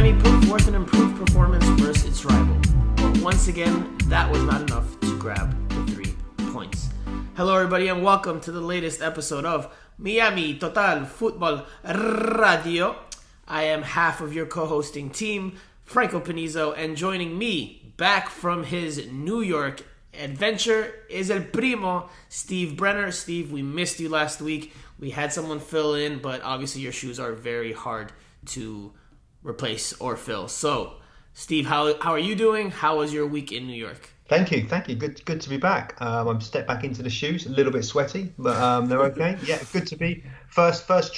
Miami put forth an improved performance versus its rival. But once again, that was not enough to grab the 3 points. Hello everybody and welcome to the latest episode of Miami Total Futbol Radio. I am half of your co-hosting team, Franco Panizo, and joining me back from his New York adventure is El Primo Steve Brenner. Steve, we missed you last week. We had someone fill in, but obviously your shoes are very hard to replace or fill. So, Steve, how are you doing? How was your week in New York? Thank you. Good to be back. I'm stepped back into the shoes, a little bit sweaty, but they're okay. Yeah, good to be first work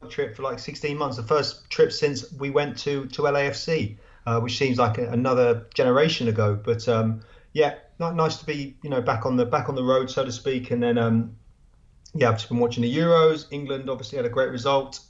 trip for like 16 months. The first trip since we went to LAFC, which seems like another generation ago. But nice to be back on the road, so to speak. And then I've just been watching the Euros. England obviously had a great result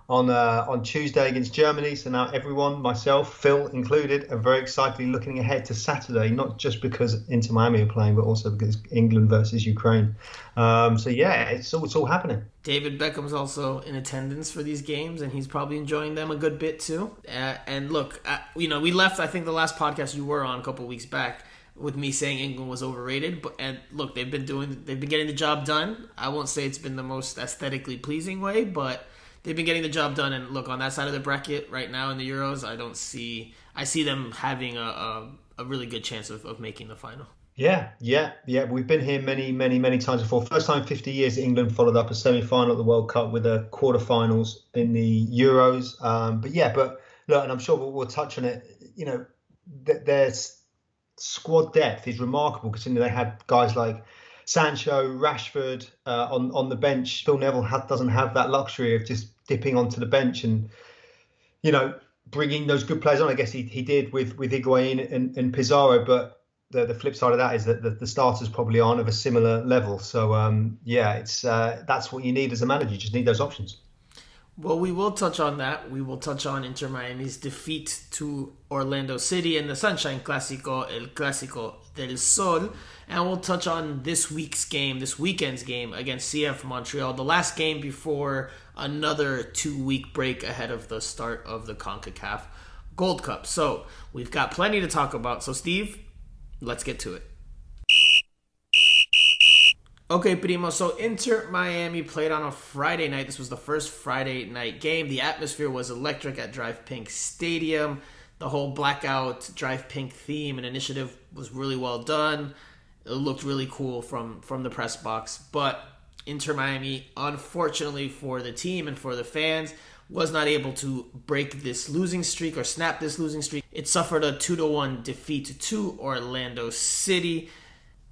on Tuesday against Germany. So now everyone, myself, Phil included, are very excitedly looking ahead to Saturday, not just because Inter Miami are playing, but also because England versus Ukraine. It's all happening. David Beckham's also in attendance for these games, and he's probably enjoying them a good bit too. And look, we left, I think the last podcast you were on a couple of weeks back with me saying England was overrated, and look, they've been getting the job done. I won't say it's been the most aesthetically pleasing way, but they've been getting the job done, and look, on that side of the bracket right now in the Euros, I see them having a really good chance of making the final. Yeah. We've been here many times before. First time in 50 years England followed up a semi-final at the World Cup with a quarterfinals in the Euros. But look, and I'm sure we'll touch on it. Their squad depth is remarkable, considering they had guys like Sancho, Rashford on the bench. Phil Neville doesn't have that luxury of just dipping onto the bench and bringing those good players on. I guess he did with Higuain and Pizarro, but the flip side of that is that the starters probably aren't of a similar level. So it's that's what you need as a manager. You just need those options. Well, we will touch on that. We will touch on Inter Miami's defeat to Orlando City in the Sunshine Clasico, El Clásico del Sol. And we'll touch on this weekend's game against CF Montreal, the last game before another 2-week break ahead of the start of the CONCACAF Gold Cup. So we've got plenty to talk about. So Steve, let's get to it. Okay, Primo, so Inter Miami played on a Friday night. This was the first Friday night game. The atmosphere was electric at Drive Pink Stadium. The whole blackout Drive Pink theme and initiative was really well done. It looked really cool from the press box. But Inter Miami, unfortunately for the team and for the fans, was not able to break this losing streak or snap this losing streak. It suffered a 2-1 defeat to Orlando City.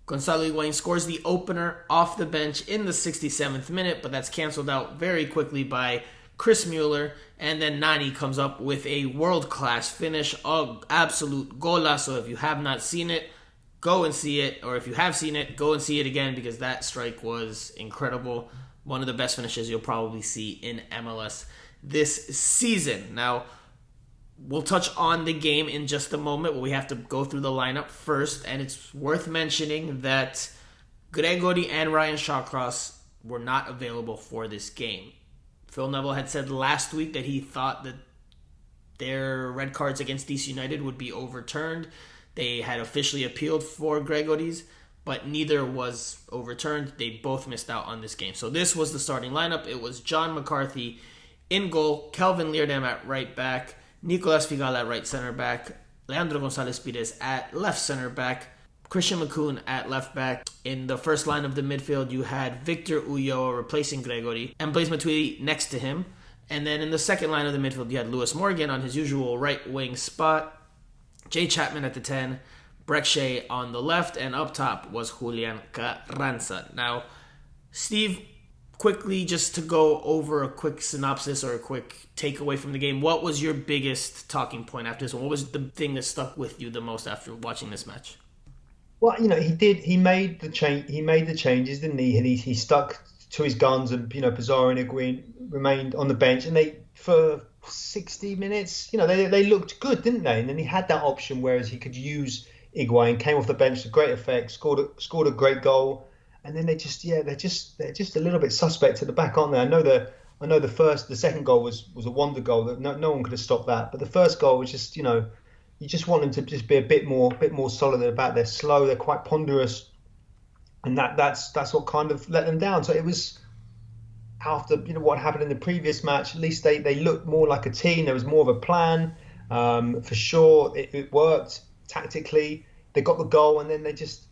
Gonzalo Higuain scores the opener off the bench in the 67th minute, but that's canceled out very quickly by Chris Mueller. And then Nani comes up with a world-class finish, an absolute golazo. If you have not seen it, go and see it. Or if you have seen it, go and see it again, because that strike was incredible. One of the best finishes you'll probably see in MLS this season. Now, we'll touch on the game in just a moment, but we have to go through the lineup first, and it's worth mentioning that Gregory and Ryan Shawcross were not available for this game. Phil Neville had said last week that he thought that their red cards against DC United would be overturned. They had officially appealed for Gregory's, but neither was overturned. They both missed out on this game. So this was the starting lineup. It was John McCarthy in goal, Kelvin Leerdam at right back, Nicolas Figal at right center back, Leandro Gonzalez Pires at left center back, Christian McCoon at left back. In the first line of the midfield, you had Victor Ulloa replacing Gregory and Blaise Matuidi next to him. And then in the second line of the midfield, you had Lewis Morgan on his usual right wing spot, Jay Chapman at the 10, Breck Shea on the left, and up top was Julian Carranza. Now, Steve, quickly, just to go over a quick synopsis or a quick takeaway from the game, what was your biggest talking point after this one? What was the thing that stuck with you the most after watching this match? Well, he made the changes, didn't he? He stuck to his guns, and Pizarro and Higuain remained on the bench, and they for 60 minutes, they looked good, didn't they? And then he had that option, whereas he could use Higuain, came off the bench to great effect, scored a great goal, and then they're just a little bit suspect at the back, aren't they? I I know the second goal was a wonder goal that no one could have stopped that. But the first goal was just, you just want them to just be a bit more solid at the back. They're slow, they're quite ponderous, and that's what kind of let them down. So it was after what happened in the previous match. At least they looked more like a team. There was more of a plan. For sure, it worked tactically. They got the goal, and then they just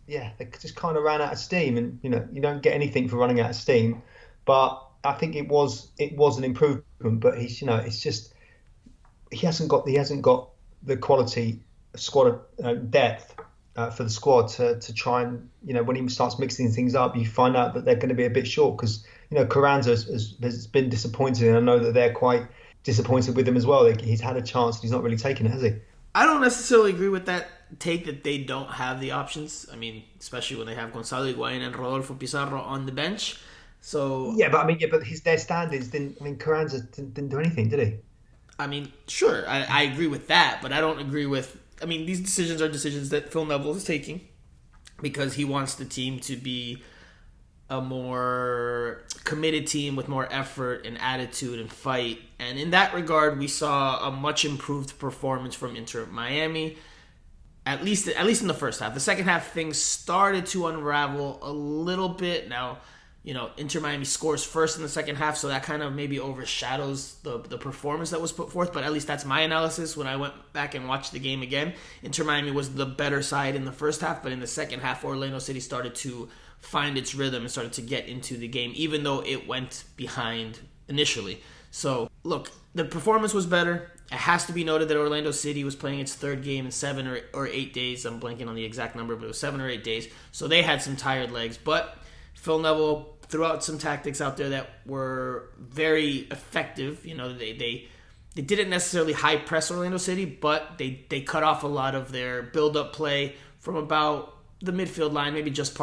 kind of ran out of steam. And you don't get anything for running out of steam, but I think it was an improvement. But it's just he hasn't got the quality squad depth for the squad to try and when he starts mixing things up, you find out that they're going to be a bit short because Carranza has been disappointed, and I know that they're quite disappointed with him as well. He's had a chance and he's not really taken it, has he? I don't necessarily agree with that take that they don't have the options. I mean, especially when they have Gonzalo Higuain and Rodolfo Pizarro on the bench. So but their standards didn't. I mean, Carranza didn't do anything, did he? I mean, sure, I agree with that, but I don't agree with. I mean, these decisions are decisions that Phil Neville is taking because he wants the team to be a more committed team with more effort and attitude and fight. And in that regard, we saw a much improved performance from Inter Miami, at least in the first half. The second half, things started to unravel a little bit. Now, Inter Miami scores first in the second half, so that kind of maybe overshadows the performance that was put forth, but at least that's my analysis. When I went back and watched the game again, Inter Miami was the better side in the first half, but in the second half, Orlando City started to find its rhythm and started to get into the game, even though it went behind initially. So, look, the performance was better. It has to be noted that Orlando City was playing its third game in 7 or 8 days. I'm blanking on the exact number, but it was 7 or 8 days. So they had some tired legs, but Phil Neville threw out some tactics out there that were very effective. They didn't necessarily high press Orlando City, but they cut off a lot of their build-up play from about the midfield line, maybe just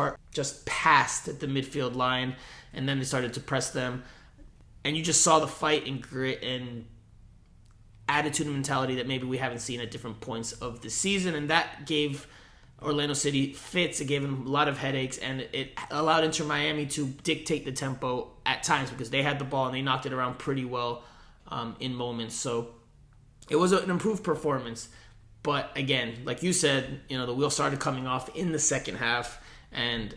past the midfield line, and then they started to press them. And you just saw the fight and grit and attitude and mentality that maybe we haven't seen at different points of the season, and that gave Orlando City fits. It gave them a lot of headaches, and it allowed Inter Miami to dictate the tempo at times because they had the ball and they knocked it around pretty well in moments. So it was an improved performance. But again, like you said, the wheel started coming off in the second half, and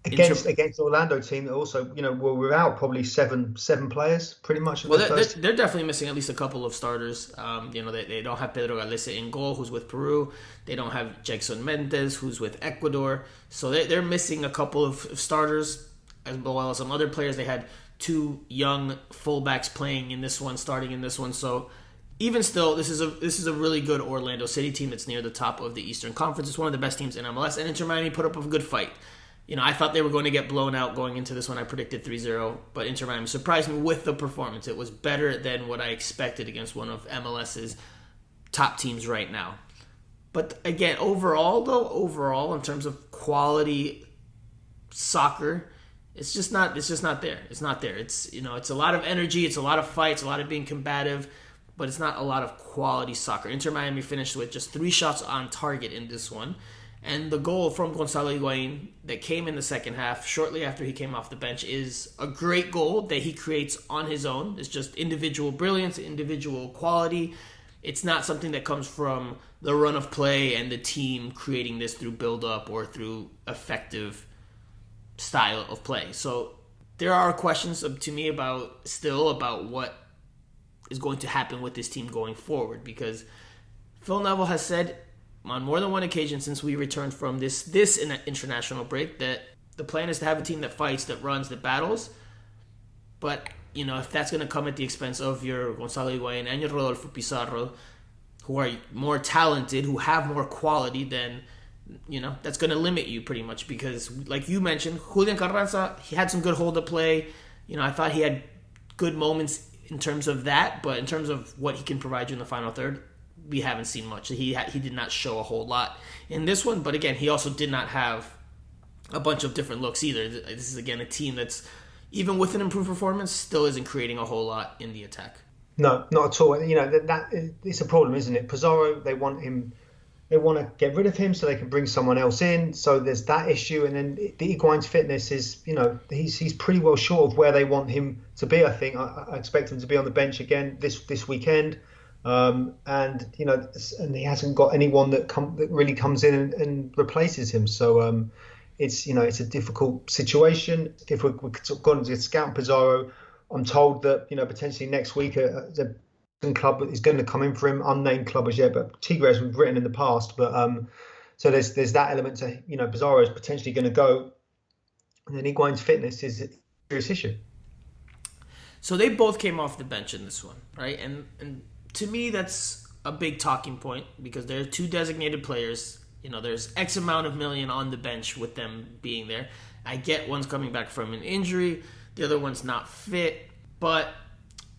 against Orlando team that also were without probably seven players pretty much. Well, they're definitely missing at least a couple of starters. They don't have Pedro Galese in goal, who's with Peru. They don't have Jackson Mendez, who's with Ecuador. So they're missing a couple of starters as well as some other players. They had 2 young fullbacks playing in this one, starting in this one. So even still, this is a really good Orlando City team that's near the top of the Eastern Conference. It's one of the best teams in MLS, and Inter Miami put up a good fight. I thought they were going to get blown out going into this one. I predicted 3-0, but Inter Miami surprised me with the performance. It was better than what I expected against one of MLS's top teams right now. But again, overall, in terms of quality soccer, it's just not there. It's not there. It's a lot of energy, it's a lot of fights, a lot of being combative, but it's not a lot of quality soccer. Inter Miami finished with just 3 shots on target in this one. And the goal from Gonzalo Higuain that came in the second half, shortly after he came off the bench, is a great goal that he creates on his own. It's just individual brilliance, individual quality. It's not something that comes from the run of play and the team creating this through build-up or through effective style of play. So there are questions to me about what is going to happen with this team going forward, because Phil Neville has said on more than one occasion since we returned from this international break that the plan is to have a team that fights, that runs, that battles. But, if that's going to come at the expense of your Gonzalo Higuain and your Rodolfo Pizarro, who are more talented, who have more quality, then, that's going to limit you pretty much. Because, like you mentioned, Julian Carranza, he had some good hold-up play. I thought he had good moments in terms of that, but in terms of what he can provide you in the final third, we haven't seen much. He did not show a whole lot in this one, but again, he also did not have a bunch of different looks either. This is, again, a team that's, even with an improved performance, still isn't creating a whole lot in the attack. No, not at all. That it's a problem, isn't it? Pizarro, they want him they want to get rid of him so they can bring someone else in. So there's that issue, and then the Higuain's fitness is, he's pretty well short of where they want him to be. I think I expect him to be on the bench again this weekend, and and he hasn't got anyone that really comes in and replaces him. So it's a difficult situation. If we're going to scout Pizarro, I'm told that potentially next week the club is going to come in for him, unnamed club as yet, but Tigres we've written in the past. But so there's that element to Pizarro is potentially going to go, and then Higuain's fitness is a serious issue. So they both came off the bench in this one, right? And to me that's a big talking point because they're two designated players. There's X amount of million on the bench with them being there. I get one's coming back from an injury, the other one's not fit, but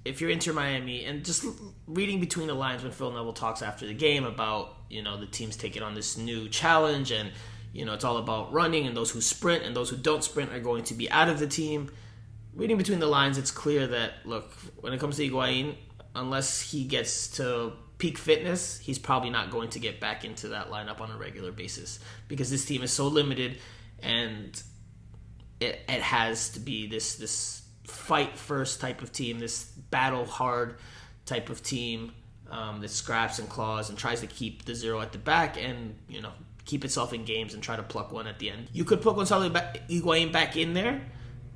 if you're Inter Miami, and just reading between the lines when Phil Neville talks after the game about, the team's taking on this new challenge and, it's all about running and those who sprint and those who don't sprint are going to be out of the team. Reading between the lines, it's clear that, look, when it comes to Higuain, unless he gets to peak fitness, he's probably not going to get back into that lineup on a regular basis because this team is so limited and it has to be this fight first type of team, this battle hard type of team that scraps and claws and tries to keep the zero at the back and keep itself in games and try to pluck one at the end. You could put Gonzalo Higuain back in there,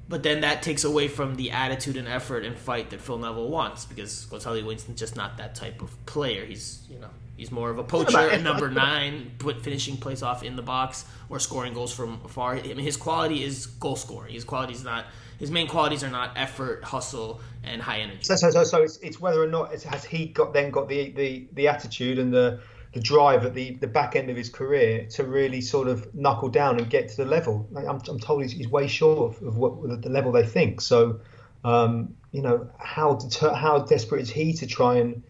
but then that takes away from the attitude and effort and fight that Phil Neville wants because Gonzalo Higuain's just not that type of player. He's more of a poacher, a number 9, finishing plays off in the box or scoring goals from afar. I mean, his quality is goal scoring. His main qualities are not effort, hustle, and high energy. So it's whether or not has he got the attitude and the drive at the back end of his career to really sort of knuckle down and get to the level. I'm told he's way short of what the level they think. So how desperate is he to try and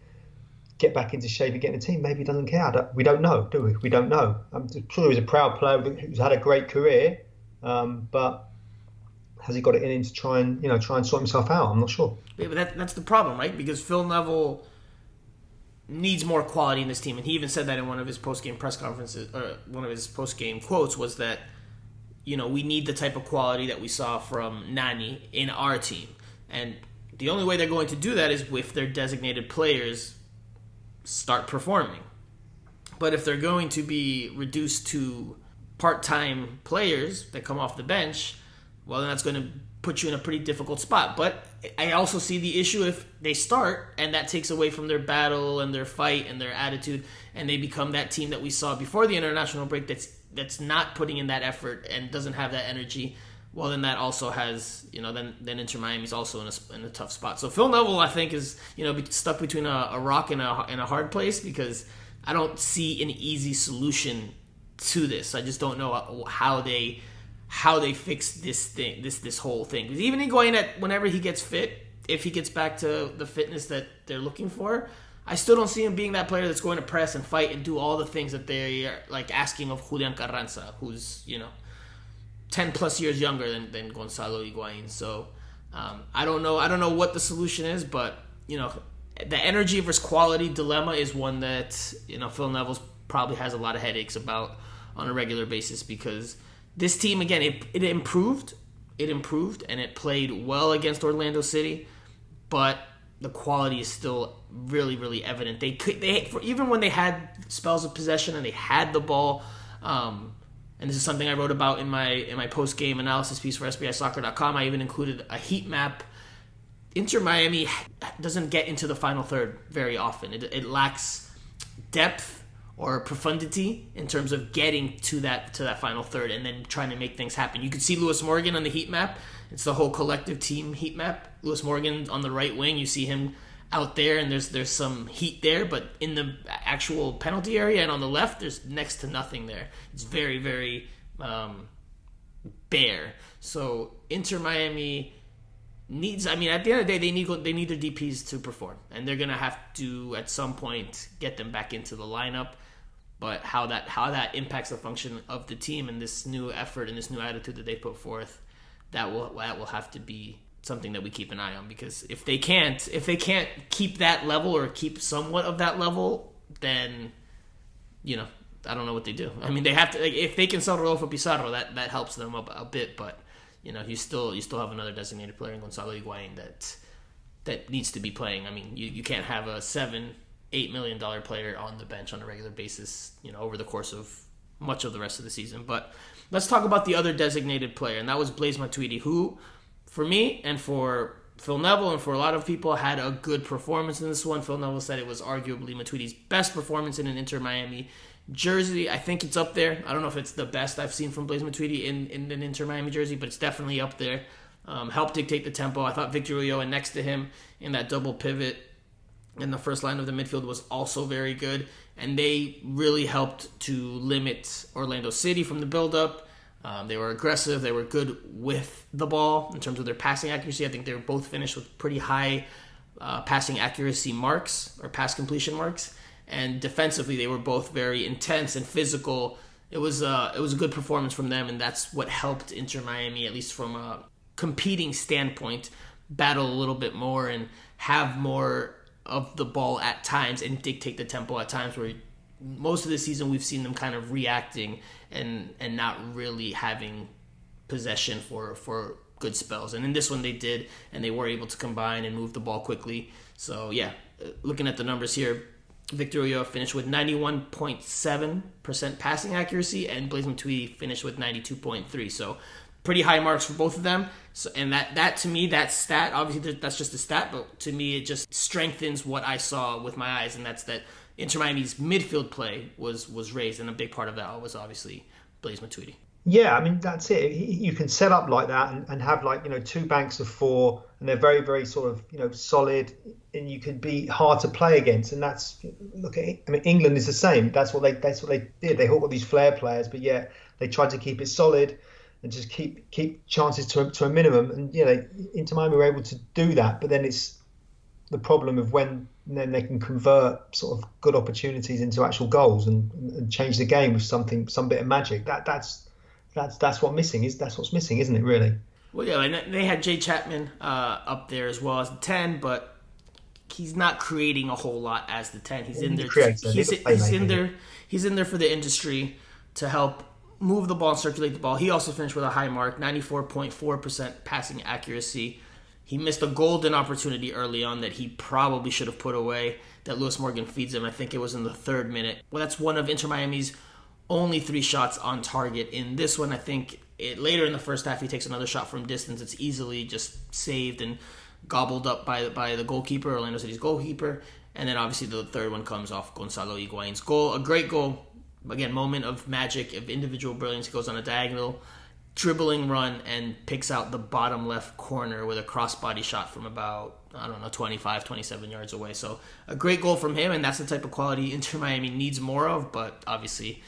get back into shape and get in the team? Maybe he doesn't care. We don't know, do we? We don't know. I'm sure he's a proud player who's had a great career, but has he got it in him to try and sort himself out? I'm not sure. Yeah, but that's the problem, right? Because Phil Neville needs more quality in this team, and he even said that in one of his post-game press conferences, or one of his post-game quotes was that we need the type of quality that we saw from Nani in our team, and the only way they're going to do that is if their designated players start performing. But if they're going to be reduced to part-time players that come off the bench, well, then that's going to put you in a pretty difficult spot. But I also see the issue if they start and that takes away from their battle and their fight and their attitude, and they become that team that we saw before the international break that's not putting in that effort and doesn't have that energy. Well, then that also has, then Inter Miami's also in a tough spot. So Phil Neville, I think, is stuck between a rock and a hard place because I don't see an easy solution to this. I just don't know how they fix this whole thing. Because even Higuain, whenever he gets fit, if he gets back to the fitness that they're looking for, I still don't see him being that player that's going to press and fight and do all the things that they are like asking of Julian Carranza, who's 10 plus years younger than Gonzalo Higuain. So I don't know what the solution is, but the energy versus quality dilemma is one that Phil Neville probably has a lot of headaches about on a regular basis because this team, again, it improved, and it played well against Orlando City, but the quality is still really, really evident. Even when they had spells of possession and they had the ball, and this is something I wrote about in my post game analysis piece for SBIsoccer.com. I even included a heat map. Inter Miami doesn't get into the final third very often. It lacks depth or profundity in terms of getting to that final third and then trying to make things happen. You could see Lewis Morgan on the heat map. It's the whole collective team heat map. Lewis Morgan on the right wing, you see him out there and there's some heat there, but in the actual penalty area and on the left, there's next to nothing there. It's very, very bare. So Inter Miami needs, at the end of the day, they need their DPs to perform, and they're going to have to, at some point, get them back into the lineup. But how that impacts the function of the team and this new effort and this new attitude that they put forth, that will have to be something that we keep an eye on. Because if they can't keep that level or keep somewhat of that level, then I don't know what they do. I mean, they have to, like, if they can sell Rodolfo Pizarro, that helps them a bit. But you still have another designated player in Gonzalo Higuain that needs to be playing. I mean, you can't have a $7-8 million player on the bench on a regular basis, over the course of much of the rest of the season. But let's talk about the other designated player, and that was Blaise Matuidi, who, for me and for Phil Neville and for a lot of people, had a good performance in this one. Phil Neville said it was arguably Matuidi's best performance in an Inter Miami jersey. I think it's up there. I don't know if it's the best I've seen from Blaise Matuidi in an Inter Miami jersey, but it's definitely up there. Helped dictate the tempo. I thought Victor Ulloa next to him in that double pivot in the first line of the midfield was also very good, and they really helped to limit Orlando City from the build-up. They were aggressive. They were good with the ball in terms of their passing accuracy. I think they were both finished with pretty high passing accuracy marks or pass completion marks. And defensively, they were both very intense and physical. It was a good performance from them, and that's what helped Inter Miami, at least from a competing standpoint, battle a little bit more and have more of the ball at times and dictate the tempo at times, where most of the season we've seen them kind of reacting and not really having possession for good spells. And in this one they did, and they were able to combine and move the ball quickly. So yeah, looking at the numbers here, Victor Ulloa finished with 91.7% passing accuracy, and Blaise Matuidi finished with 92.3%. So pretty high marks for both of them. So, and that to me, that stat, obviously that's just a stat, but to me it just strengthens what I saw with my eyes, and that's that Inter Miami's midfield play was raised, and a big part of that was obviously Blaise Matuidi. Yeah, I mean, that's it. You can set up like that and have two banks of four, and they're very, very sort of, solid, and you can be hard to play against. And that's, England is the same. That's what they did. They all got these flair players, but yeah, they tried to keep it solid and just keep chances to a minimum. And Inter Miami were able to do that, but then it's the problem of when then they can convert sort of good opportunities into actual goals and change the game with some bit of magic. That's what's missing, isn't it, really? Well, yeah, and they had Jay Chapman up there as well as the 10, but he's not creating a whole lot as the 10. He's in there. He's in there for the industry to help move the ball and circulate the ball. He also finished with a high mark, 94.4% passing accuracy. He missed a golden opportunity early on that he probably should have put away, that Lewis Morgan feeds him. I think it was in the 3rd minute. Well, that's one of Inter Miami's only 3 shots on target. In this one, I think later in the first half, he takes another shot from distance. It's easily just saved and gobbled up by the goalkeeper, Orlando City's goalkeeper. And then obviously the third one comes off Gonzalo Higuain's goal. A great goal. Again, moment of magic, of individual brilliance. He goes on a diagonal dribbling run and picks out the bottom left corner with a crossbody shot from about, 25, 27 yards away. So a great goal from him, and that's the type of quality Inter Miami needs more of. But obviously,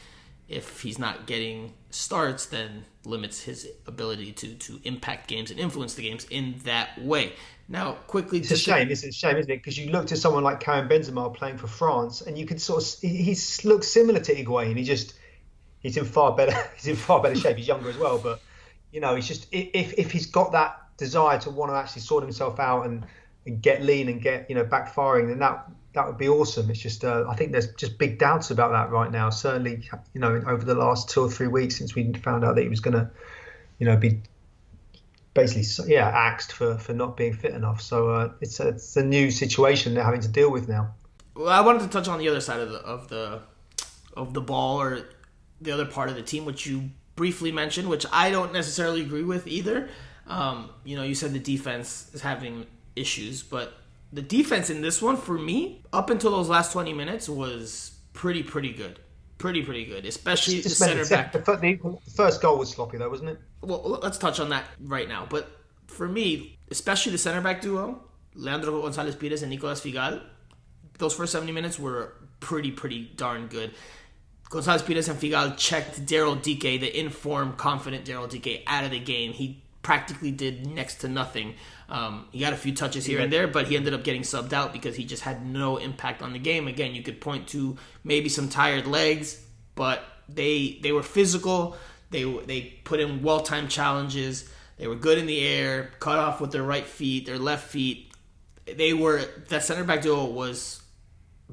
if he's not getting starts, then limits his ability to impact games and influence the games in that way. Now, quickly... It's a shame, isn't it? Because you look to someone like Karim Benzema playing for France, and you could sort of... He looks similar to Higuain. He's in far better shape. He's younger as well, but he's just, if he's got that desire to want to actually sort himself out and get lean and get backfiring, then that would be awesome. It's just I think there's just big doubts about that right now. Certainly, over the last 2 or 3 weeks since we found out that he was going to be basically axed for not being fit enough. So it's a new situation they're having to deal with now. Well, I wanted to touch on the other side of the ball, or the other part of the team, which you briefly mentioned, which I don't necessarily agree with either. You said the defense is having issues, but the defense in this one, for me, up until those last 20 minutes, was pretty good. Pretty good, especially the center back. The first goal was sloppy, though, wasn't it? Well, let's touch on that right now. But for me, especially the center back duo, Leandro Gonzalez Pires and Nicolas Figal, those first 70 minutes were pretty darn good. Gonzalez Pires and Figal checked Daryl Dike, the informed, confident Daryl Dike, out of the game. He practically did next to nothing. He got a few touches here and there, but he ended up getting subbed out because he just had no impact on the game. Again, you could point to maybe some tired legs, but they were physical. They put in well-timed challenges. They were good in the air, cut off with their right feet, their left feet. That center back duo was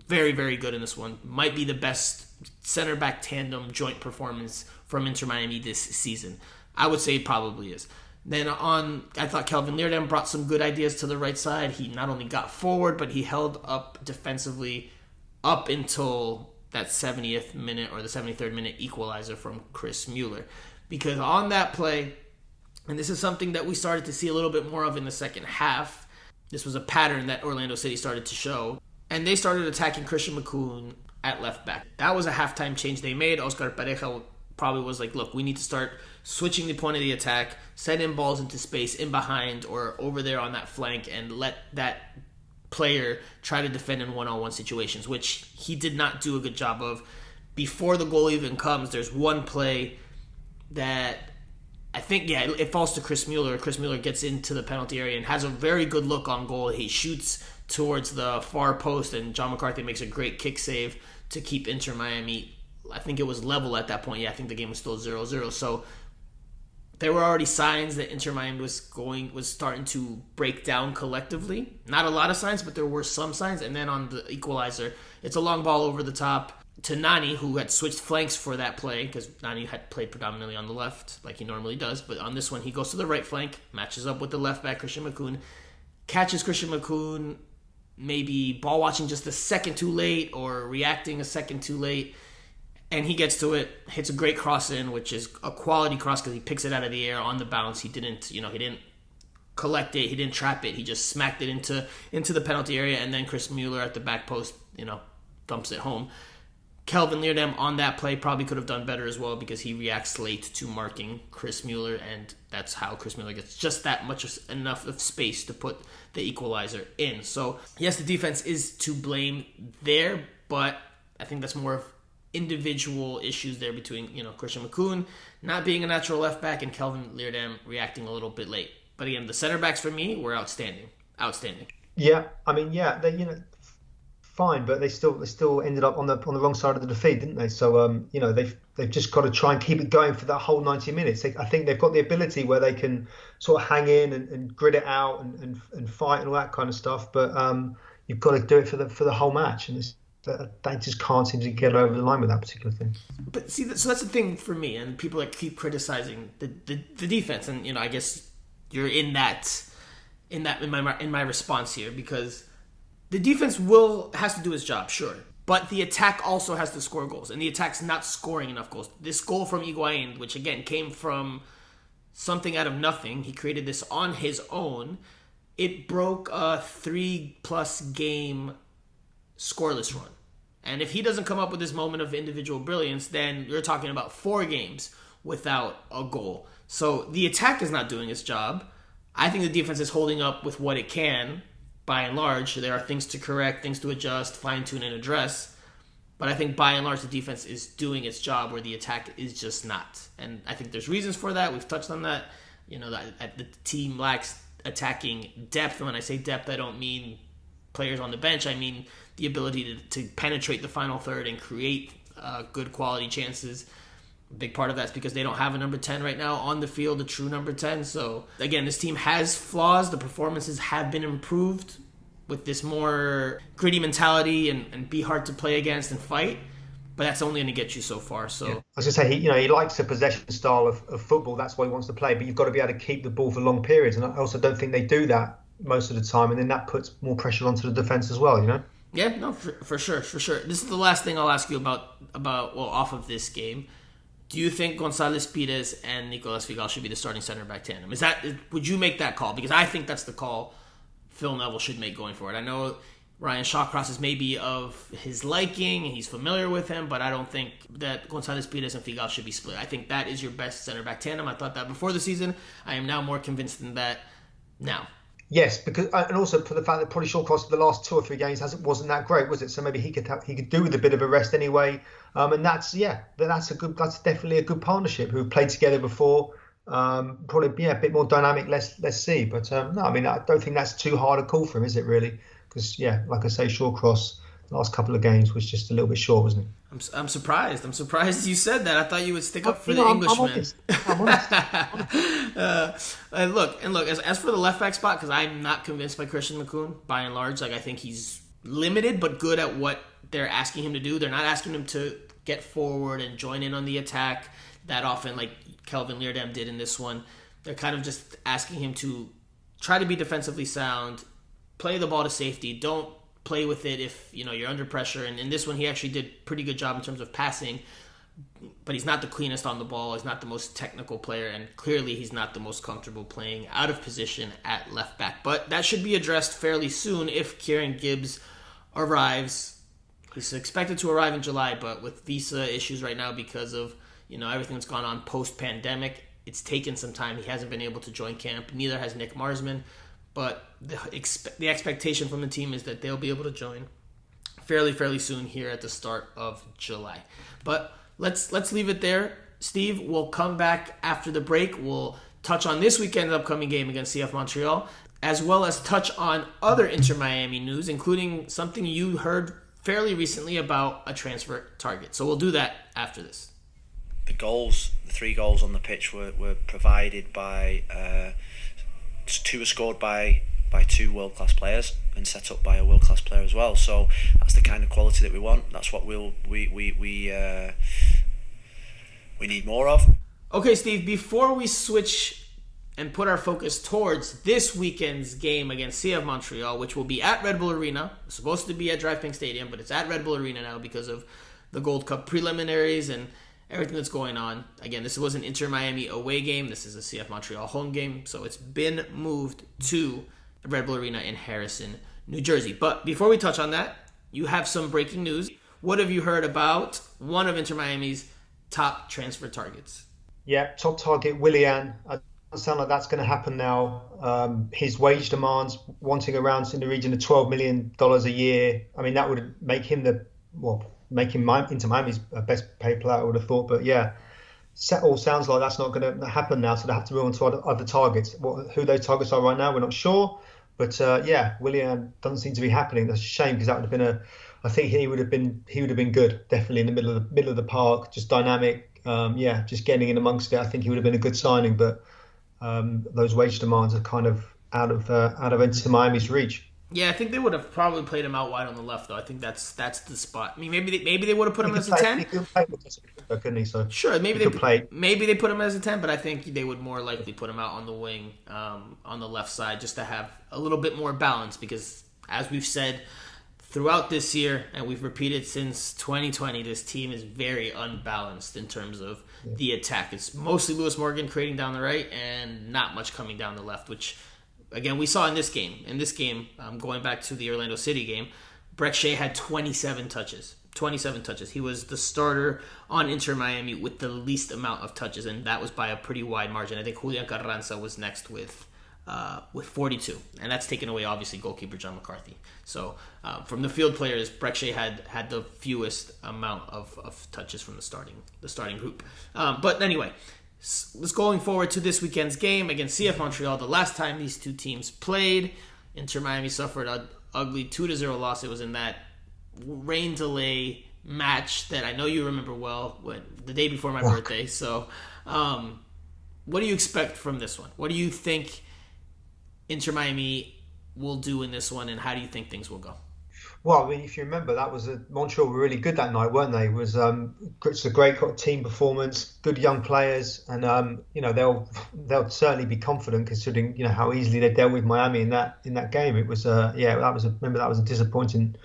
very, very good in this one. Might be the best center back tandem joint performance from Inter Miami this season. I would say it probably is. Then I thought Kelvin Leerdam brought some good ideas to the right side. He not only got forward, but he held up defensively up until that 70th minute or the 73rd minute equalizer from Chris Mueller. Because on that play, and this is something that we started to see a little bit more of in the second half, this was a pattern that Orlando City started to show, and they started attacking Christian McCoon at left back. That was a halftime change they made. Oscar Pareja probably was like, look, we need to start switching the point of the attack, send in balls into space in behind or over there on that flank, and let that player try to defend in one-on-one situations, which he did not do a good job of. Before the goal even comes, there's one play that I think, it falls to Chris Mueller. Chris Mueller gets into the penalty area and has a very good look on goal. He shoots towards the far post, and John McCarthy makes a great kick save to keep Inter Miami. I think it was level at that point. Yeah, I think the game was still 0-0. So there were already signs that Inter Miami was starting to break down collectively. Not a lot of signs, but there were some signs. And then on the equalizer, it's a long ball over the top to Nani, who had switched flanks for that play because Nani had played predominantly on the left like he normally does. But on this one, he goes to the right flank, matches up with the left back, Christian McCoon, catches Christian McCoon maybe ball watching just a second too late or reacting a second too late. And he gets to it, hits a great cross in, which is a quality cross because he picks it out of the air on the bounce. He didn't collect it, he didn't trap it. He just smacked it into the penalty area, and then Chris Mueller at the back post, dumps it home. Kelvin Leerdam on that play probably could have done better as well because he reacts late to marking Chris Mueller, and that's how Chris Mueller gets just that much enough of space to put the equalizer in. So yes, the defense is to blame there, but I think that's more of individual issues there between Christian McCoon not being a natural left back and Kelvin Leerdam reacting a little bit late. But again, the center backs for me were outstanding. Yeah, I mean, they fine, but they still ended up on the wrong side of the defeat, didn't they? So they've just got to try and keep it going for that whole 90 minutes. I think they've got the ability where they can sort of hang in and grit it out and fight and all that kind of stuff. But you've got to do it for the whole match, and they just can't seem to get over the line with that particular thing. But see, so that's the thing for me, and people that keep criticizing the defense, and I guess you're in my response here, because the defense has to do its job, sure, but the attack also has to score goals, and the attack's not scoring enough goals. This goal from Higuain, which again came from something out of nothing, he created this on his own. It broke a 3+ game scoreless run. And if he doesn't come up with this moment of individual brilliance, then you're talking about 4 games without a goal. So the attack is not doing its job. I think the defense is holding up with what it can, by and large. There are things to correct, things to adjust, fine-tune, and address. But I think by and large the defense is doing its job where the attack is just not. And I think there's reasons for that. We've touched on that. The team lacks attacking depth. And when I say depth, I don't mean players on the bench. I mean the ability to penetrate the final third and create good quality chances. A big part of that's because they don't have a number 10 right now on the field, a true number 10. So again, this team has flaws. The performances have been improved with this more gritty mentality and be hard to play against and fight. But that's only going to get you so far. So I was going to say, he likes a possession style of football. That's what he wants to play. But you've got to be able to keep the ball for long periods. And I also don't think they do that most of the time. And then that puts more pressure onto the defense as well, Yeah, no, for sure. This is the last thing I'll ask you about off of this game. Do you think González Pires and Nicolas Figal should be the starting center back tandem? Would you make that call? Because I think that's the call Phil Neville should make going forward. I know Ryan Shawcross is maybe of his liking, and he's familiar with him, but I don't think that González Pires and Figal should be split. I think that is your best center back tandem. I thought that before the season. I am now more convinced than that now. Yes, because and also for the fact that probably Shawcross for the last 2 or 3 games wasn't that great, was it? So maybe he could do with a bit of a rest anyway. And that's definitely a good partnership who've played together before. Probably a bit more dynamic. Let's see. But no, I mean I don't think that's too hard a call for him, is it really? Because like I say, Shawcross the last couple of games was just a little bit short, wasn't it? I'm surprised. I'm surprised you said that. I thought you would stick up for the Englishman. I'm honest. Look. As for the left back spot, because I'm not convinced by Christian McCoon by and large. Like I think he's limited but good at what they're asking him to do. They're not asking him to get forward and join in on the attack that often, like Kelvin Leerdam did in this one. They're kind of just asking him to try to be defensively sound, play the ball to safety, don't play with it if you're under pressure. And in this one, he actually did a pretty good job in terms of passing, but he's not the cleanest on the ball. He's not the most technical player, and clearly he's not the most comfortable playing out of position at left back. But that should be addressed fairly soon if Kieran Gibbs arrives. He's expected to arrive in July, but with visa issues right now because of everything that's gone on post-pandemic, it's taken some time. He hasn't been able to join camp. Neither has Nick Marsman. But the expectation from the team is that they'll be able to join fairly soon here at the start of July. But let's leave it there. Steve, we'll come back after the break. We'll touch on this weekend's upcoming game against CF Montreal, as well as touch on other Inter Miami news, including something you heard fairly recently about a transfer target. So we'll do that after this. The 3 goals on the pitch were provided by, 2 were scored by 2 world-class players and set up by a world-class player as well. So that's the kind of quality that we want. That's what we need more of. Okay, Steve, before we switch and put our focus towards this weekend's game against CF Montreal, which will be at Red Bull Arena. It's supposed to be at Drive Pink Stadium, but it's at Red Bull Arena now because of the Gold Cup preliminaries and everything that's going on. Again, this was an Inter Miami away game. This is a CF Montreal home game, so it's been moved to Red Bull Arena in Harrison, New Jersey. But before we touch on that, you have some breaking news. What have you heard about one of Inter Miami's top transfer targets? Yeah, top target, Willian. It doesn't sound like that's going to happen now. His wage demands, wanting around in the region of $12 million a year. I mean, that would make him Inter Miami's best paid player, I would have thought. But yeah, all sounds like that's not going to happen now. So they have to move on to other targets. Who those targets are right now, we're not sure. But yeah, Willian doesn't seem to be happening. That's a shame because that would have been I think he would have been good, definitely in the middle of the park, just dynamic. Just getting in amongst it. I think he would have been a good signing. But those wage demands are kind of out of Inter Miami's reach. Yeah, I think they would have probably played him out wide on the left, though. I think that's the spot. I mean, maybe they would have put him as a 10. He could play, couldn't he? So sure, maybe they put him as a 10, but I think they would more likely put him out on the wing, on the left side, just to have a little bit more balance. Because as we've said throughout this year, and we've repeated since 2020, this team is very unbalanced in terms of the attack. It's mostly Lewis Morgan creating down the right, and not much coming down the left, which, again, we saw in this game. Going back to the Orlando City game, Breck Shea had 27 touches. He was the starter on Inter Miami with the least amount of touches, and that was by a pretty wide margin. I think Julian Carranza was next with 42, and that's taken away, obviously, goalkeeper John McCarthy. So from the field players, Breck Shea had the fewest amount of touches from the starting group. But anyway, let's going forward to this weekend's game against CF Montreal. The last time these two teams played, Inter Miami suffered an ugly 2-0 loss. It was in that rain delay match that I know you remember well, the day before my birthday. So what do you expect from this one? What do you think Inter Miami will do in this one, and how do you think things will go? Well, I mean, if you remember, Montreal were really good that night, weren't they? It's a great team performance, good young players, and they'll certainly be confident considering how easily they dealt with Miami in that game. It was that was a disappointing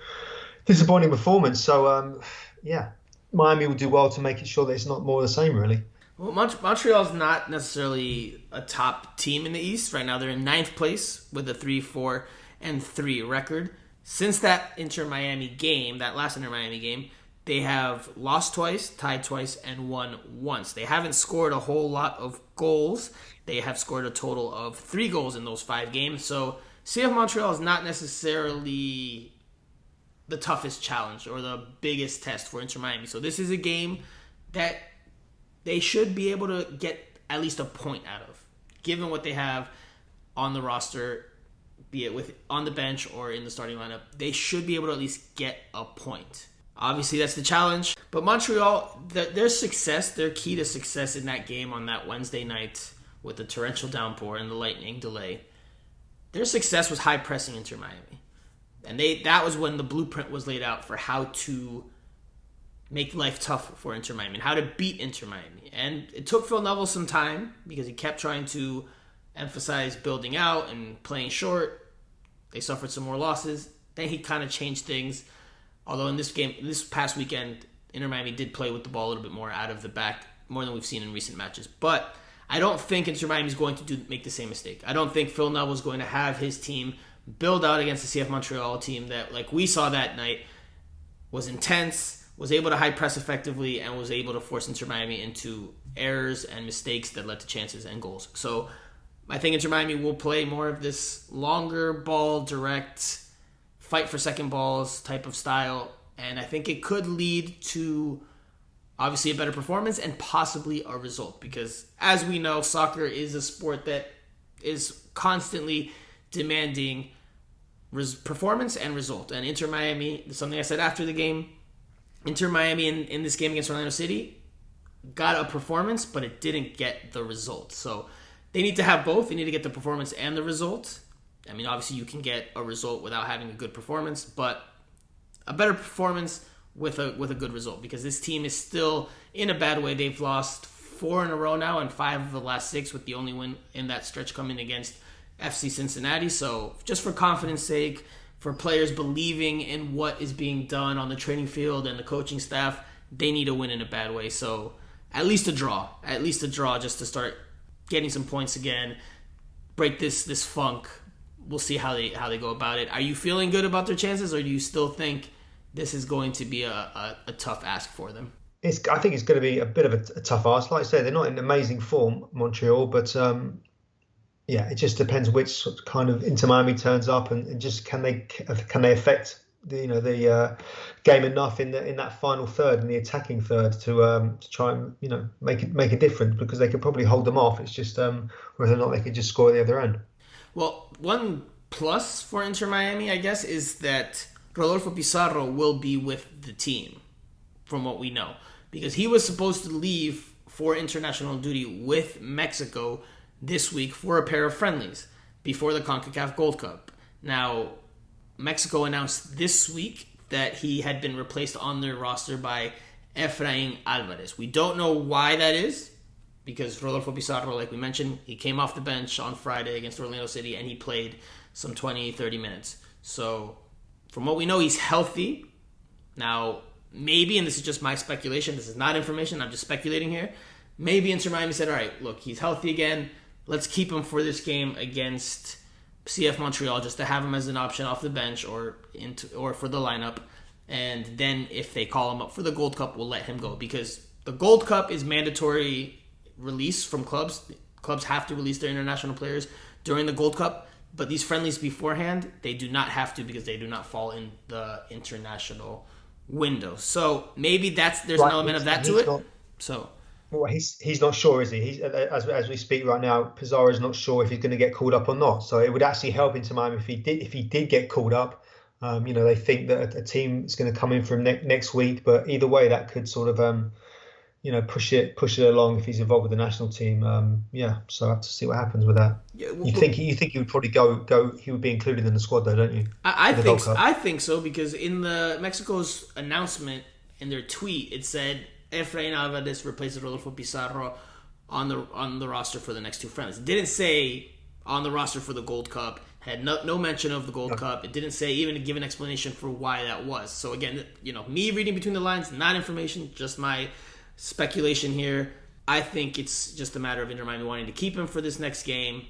performance. So Miami will do well to make it sure that it's not more of the same, really. Well, Montreal's not necessarily a top team in the East right now. They're in 9th place with a 3-4-3 record. Since that last Inter Miami game, they have lost twice, tied twice, and won once. They haven't scored a whole lot of goals. They have scored a total of 3 goals in those 5 games. So CF Montreal is not necessarily the toughest challenge or the biggest test for Inter Miami. So this is a game that they should be able to get at least a point out of, given what they have on the roster, be it on the bench or in the starting lineup. They should be able to at least get a point. Obviously, that's the challenge. But Montreal, their key to success in that game on that Wednesday night with the torrential downpour and the lightning delay, their success was high pressing Inter Miami. And that was when the blueprint was laid out for how to make life tough for Inter Miami and how to beat Inter Miami. And it took Phil Neville some time because he kept trying to emphasize building out and playing short. They suffered some more losses. Then he kind of changed things. Although in this past weekend, Inter Miami did play with the ball a little bit more out of the back, more than we've seen in recent matches. But I don't think Inter Miami is going to make the same mistake. I don't think Phil Neville is going to have his team build out against the CF Montreal team that, like we saw that night, was intense, was able to high press effectively, and was able to force Inter Miami into errors and mistakes that led to chances and goals. So I think Inter Miami will play more of this longer ball, direct, fight for second balls type of style. And I think it could lead to obviously a better performance and possibly a result. Because as we know, soccer is a sport that is constantly demanding performance and result. And Inter Miami, something I said after the game, Inter Miami in this game against Orlando City got a performance, but it didn't get the result. So they need to have both. They need to get the performance and the result. I mean, obviously you can get a result without having a good performance, but a better performance with a good result, because this team is still in a bad way. They've lost 4 in a row now and 5 of the last 6, with the only win in that stretch coming against FC Cincinnati. So just for confidence sake, for players believing in what is being done on the training field and the coaching staff, they need a win in a bad way. So at least a draw just to start getting some points again, break this funk. We'll see how they go about it. Are you feeling good about their chances, or do you still think this is going to be a tough ask for them? I think it's going to be a bit of a tough ask. Like I say, they're not in amazing form, Montreal, but it just depends which kind of Inter Miami turns up, and just can they affect the game enough in that final third, in the attacking third, to try and make a difference, because they could probably hold them off. It's just whether or not they could just score at the other end. Well, one plus for Inter Miami, I guess, is that Rodolfo Pizarro will be with the team, from what we know, because he was supposed to leave for international duty with Mexico this week for a pair of friendlies before the CONCACAF Gold Cup. Now, Mexico announced this week that he had been replaced on their roster by Efrain Alvarez. We don't know why that is, because Rodolfo Pizarro, like we mentioned, he came off the bench on Friday against Orlando City and he played some 20, 30 minutes. So from what we know, he's healthy. Now, maybe, and this is just my speculation, this is not information, I'm just speculating here, maybe Inter Miami said, all right, look, he's healthy again, let's keep him for this game against CF Montreal, just to have him as an option off the bench or for the lineup. And then if they call him up for the Gold Cup, we'll let him go, because the Gold Cup is mandatory release from clubs. Clubs have to release their international players during the Gold Cup, but these friendlies beforehand, they do not have to, because they do not fall in the international window. So maybe there's an element of that to it. Well, he's not sure, is he? He's as we speak right now, Pizarro's not sure if he's going to get called up or not. So it would actually help Inter Miami if he did get called up. They think that a team is going to come in from next week, but either way, that could sort of push it along if he's involved with the national team. So I have to see what happens with that. Yeah, you think he would probably go? He would be included in the squad, though, don't you? I think so, because in the Mexico's announcement, in their tweet, it said Efrain Alvarez replaces Rodolfo Pizarro on the roster for the next 2 friendlies. It didn't say on the roster for the Gold Cup. Had no mention of the Gold Cup. It didn't say, even to give an explanation for why that was. So again, me reading between the lines, not information, just my speculation here. I think it's just a matter of Inter Miami wanting to keep him for this next game.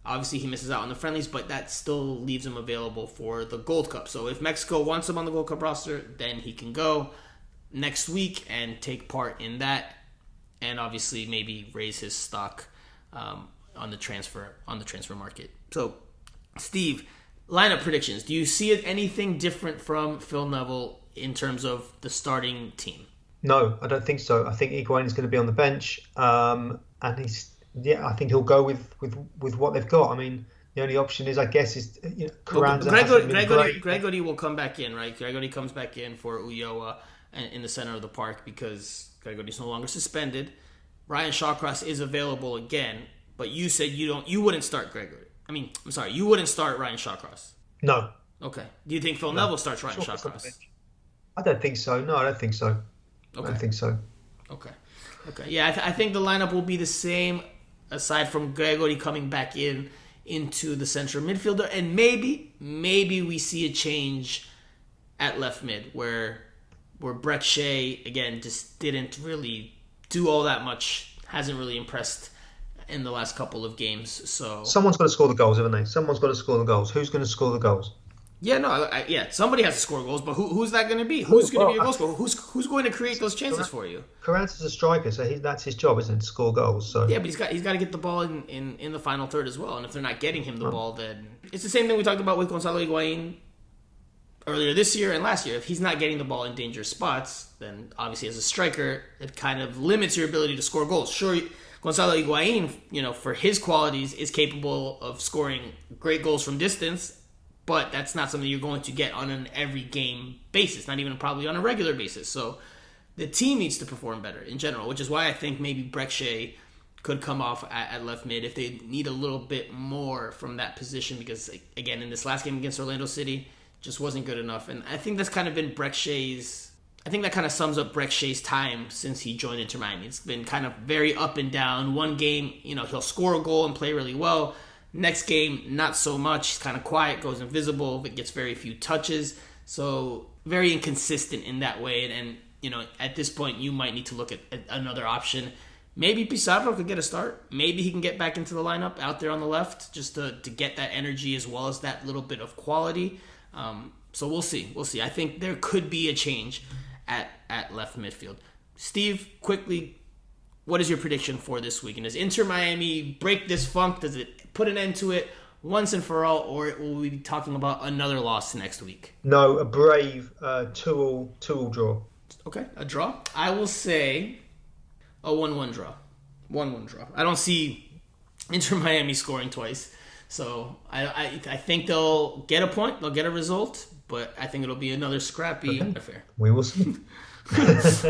Obviously, he misses out on the friendlies, but that still leaves him available for the Gold Cup. So if Mexico wants him on the Gold Cup roster, then he can go next week and take part in that, and obviously maybe raise his stock on the transfer market. So, Steve, lineup predictions. Do you see anything different from Phil Neville in terms of the starting team? No, I don't think so. I think Higuain is going to be on the bench, and I think he'll go with what they've got. I mean, the only option is, I guess, is Carranza. Gregory will come back in, right? Gregory comes back in for Ulloa in the center of the park, because Gregory's no longer suspended. Ryan Shawcross is available again, but you said you wouldn't start Gregory. You wouldn't start Ryan Shawcross. No. Okay. Do you think Phil Neville starts Ryan Shawcross? I don't think so. No, I don't think so. Okay. I don't think so. Okay. Yeah, I think the lineup will be the same, aside from Gregory coming back into the central midfielder, and maybe we see a change at left mid where Brek Shea again just didn't really do all that much, hasn't really impressed in the last couple of games. So someone's got to score the goals, haven't they? Someone's got to score the goals. Who's going to score the goals? Yeah, no, somebody has to score goals, but who's that going to be? Who's going to be your goal scorer? Who's going to create those chances for you? Carranza's a striker, so that's his job, isn't it, to score goals? So yeah, but he's got to get the ball in the final third as well. And if they're not getting him the ball, then it's the same thing we talked about with Gonzalo Higuain earlier this year and last year. If he's not getting the ball in dangerous spots, then obviously as a striker, it kind of limits your ability to score goals. Sure, Gonzalo Higuain, for his qualities, is capable of scoring great goals from distance. But that's not something you're going to get on an every game basis, not even probably on a regular basis. So the team needs to perform better in general, which is why I think maybe Brek Shea could come off at left mid if they need a little bit more from that position, because, again, in this last game against Orlando City, just wasn't good enough. And I think that's kind of been Brek Shea's... I think that kind of sums up Brek Shea's time since he joined Inter Miami. It's been kind of very up and down. One game, he'll score a goal and play really well. Next game, not so much. He's kind of quiet, goes invisible, but gets very few touches. So very inconsistent in that way. And at this point, you might need to look at another option. Maybe Pizarro could get a start. Maybe he can get back into the lineup out there on the left just to get that energy as well as that little bit of quality. So we'll see. I think there could be a change at left midfield. Steve, quickly, what is your prediction for this week? And does Inter Miami break this funk? Does it put an end to it once and for all, or will we be talking about another loss next week? No, a brave 2-2 draw. Okay, a draw. I will say a 1-1 draw. 1-1 draw. I don't see Inter Miami scoring twice. So I think they'll get a point, they'll get a result, but I think it'll be another scrappy affair. We will see.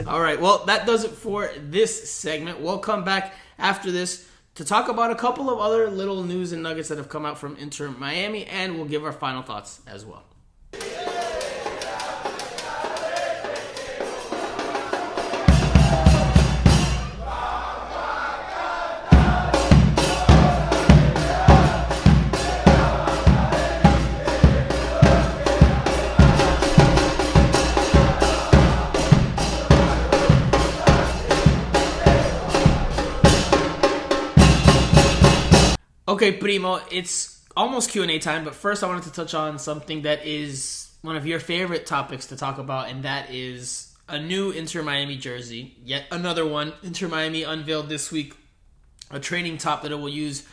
All right, well, that does it for this segment. We'll come back after this to talk about a couple of other little news and nuggets that have come out from Inter Miami, and we'll give our final thoughts as well. Okay, Primo, it's almost Q&A time, but first I wanted to touch on something that is one of your favorite topics to talk about, and that is a new Inter Miami jersey. Yet another one. Inter Miami unveiled this week a training top that it will use